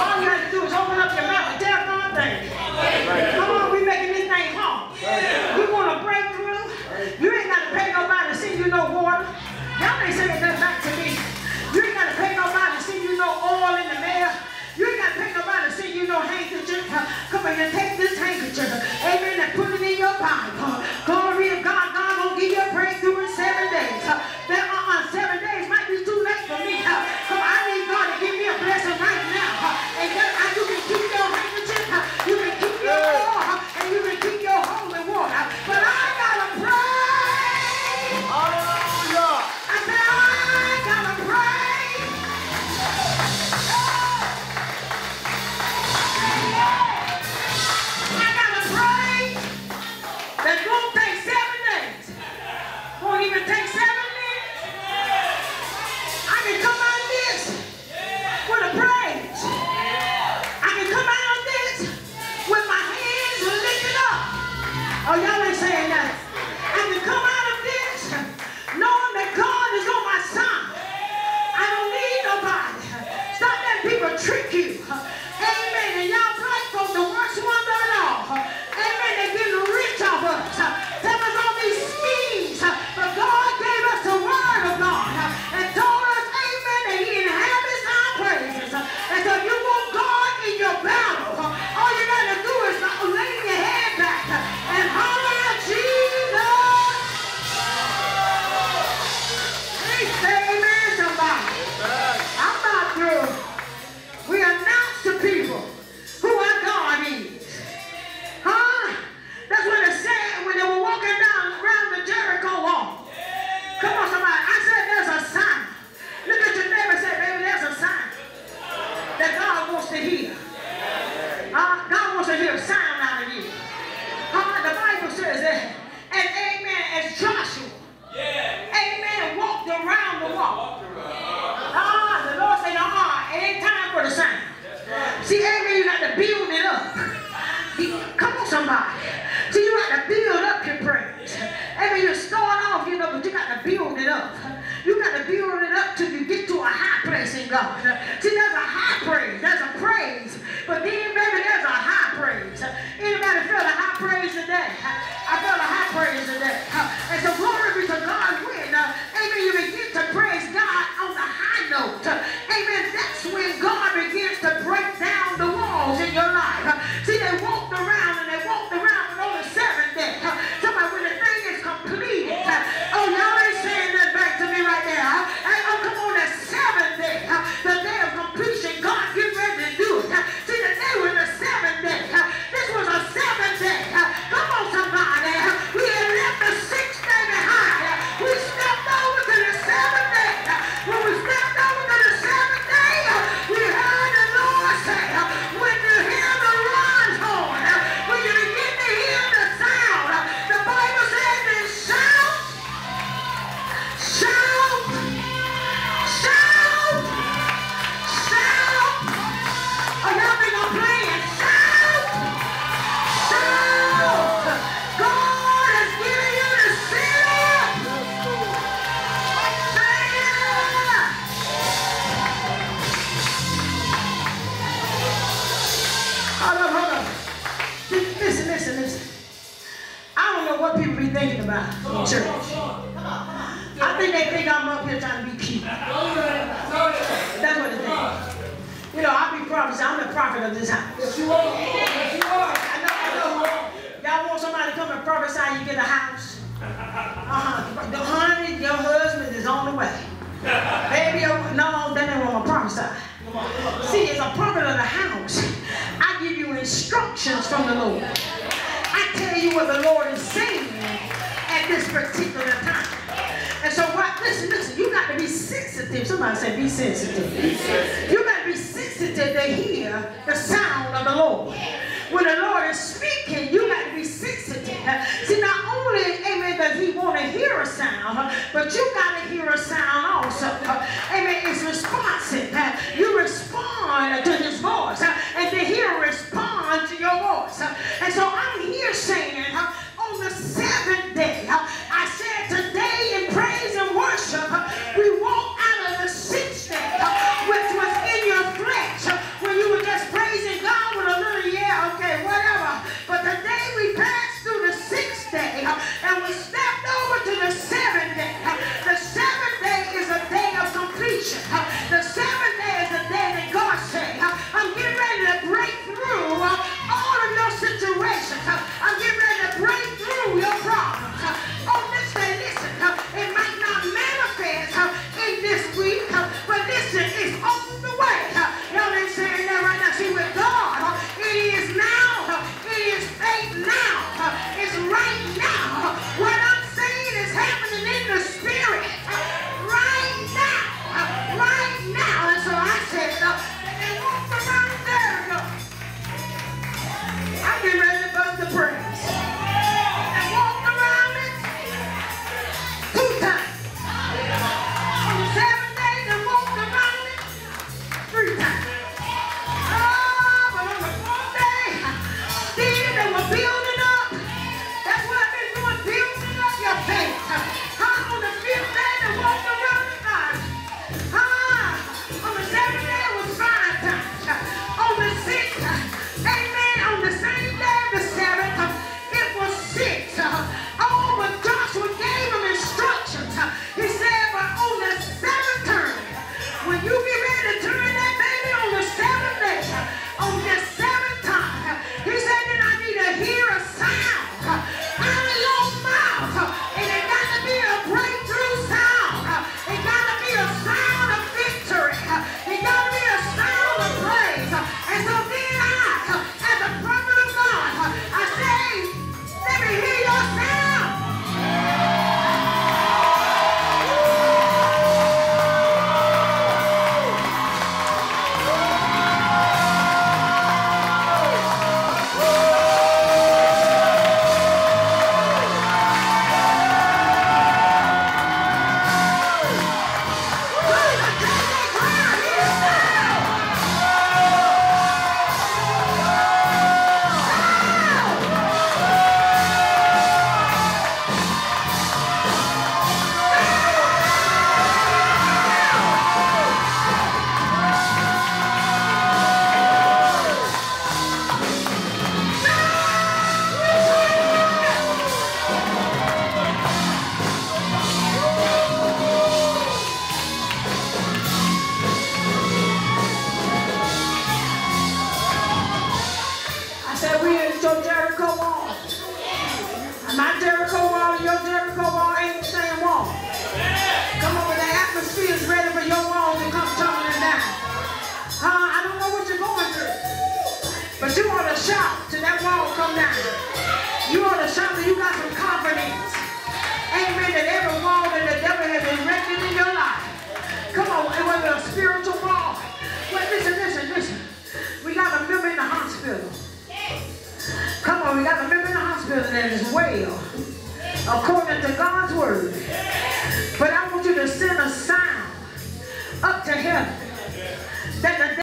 All you have to do is open up your mouth and tell God thank you. Come on, we making this thing home. You want a breakthrough? You ain't got to pay nobody to send you no water. Y'all ain't saying that back to me. You ain't got to pay nobody to send you no oil in the mail. You ain't got to pay nobody to send you no handkerchief. Come on, you take this handkerchief, amen, and put it in your Bible. Glory to God. God gonna give you a breakthrough in 7 days. 7 days might be too late for me. So I need God to give me a blessing right now. And that's how you can keep your handkerchief, you can keep your oil, and you can keep your holy water. But I gotta pray. Hallelujah. I said, I gotta pray. I gotta pray. That won't take 7 days. Won't even take 7 minutes. I can come out of this with a praise. I can come out of this with my hands lifted up. Oh, y'all ain't saying that. I can come out of this knowing that God is on my side. I don't need nobody. Stop letting people trick you. Amen. And y'all black folks, the worst ones of it all. Amen. They're getting rich off of us. Tell us all these schemes. But God gave us the word of God and told us, amen, that he inhabits our praises. And so if you want God in your battle, all you got to do is lay your head back and holler at Jesus. Hey, say amen, somebody. I'm not through. We announce to people who our God is. Huh? That's what it said when they were walking down around the Jericho wall. Come on, somebody. I said there's a sign. Look at your neighbor and say, baby, there's a sign that God wants to hear. God wants to hear a sound out of you. The Bible says that. And amen, as Joshua, amen, walked around the wall. The Lord said, it ain't time for the sign. See, amen, you got to build it up. Come on, somebody. See, you got to build up your praise. Amen, you start off, but you got to build it up. You got to build it up till you get to a high place in God. See, there's a high praise. There's a praise. But then, baby, there's a high praise. Anybody feel a high praise today? I felt a high praise today. And so glory be to God when, amen, you begin to praise God on the high note. Amen, that's when God begins to break down the walls in your life. See, they walked around and on the 7th day. Somebody, when the thing is completed, oh, y'all ain't saying that back to me right now. Oh, come on, that 7th day, the day of completion, God get ready to do it. See, the day was the 7th day. This was a 7th day. Come on, somebody. We had left the 6th day behind. We stepped over to the 7th day. When we stepped over to the 7th day, we heard the Lord say, when you hear the runs horn, when you begin to hear the sound, the Bible says then shout, shout, shout, shout. Oh, y'all think I'm playing? Shout, shout. God has given you the city. Hold on. Listen. I don't know what people be thinking about in church. I think they think I'm up here trying to be cute. That's what they think. I be prophesying. I'm the prophet of this house. Yes, you are. Yes, you are. I know. Y'all want somebody to come and prophesy you get a house? The honey, your husband is on the way. Baby, no, that ain't what I'm prophesy. See, as a prophet of the house, I give you instructions from the Lord. I tell you what the Lord is saying at this particular time. And so, listen, you got to be sensitive. Somebody say, be sensitive. You got to be sensitive to hear the sound of the Lord. When the Lord is speaking, you got to be sensitive. See, not only, amen, does he want to hear a sound, but you got to hear a sound also. Amen, it's responsive. You respond to his voice, and then he'll respond to your voice. And so I'm here saying, on the 7th day, I said today in praise and worship, we walk out of the 6th day, which was in your flesh, when you were just Jericho wall and your Jericho wall ain't the same wall. Come on, the atmosphere is ready for your wall to come tumbling down. I don't know what you're going through, but you ought to shout till that wall come down. You ought to shout till you got some confidence. Amen, that every wall that the devil has erected in your life. Come on, it was a spiritual wall. Well, listen. We got a member in the hospital. Come on, we got a member in the hospital that is well, according to God's word. But I want you to send a sound up to heaven that the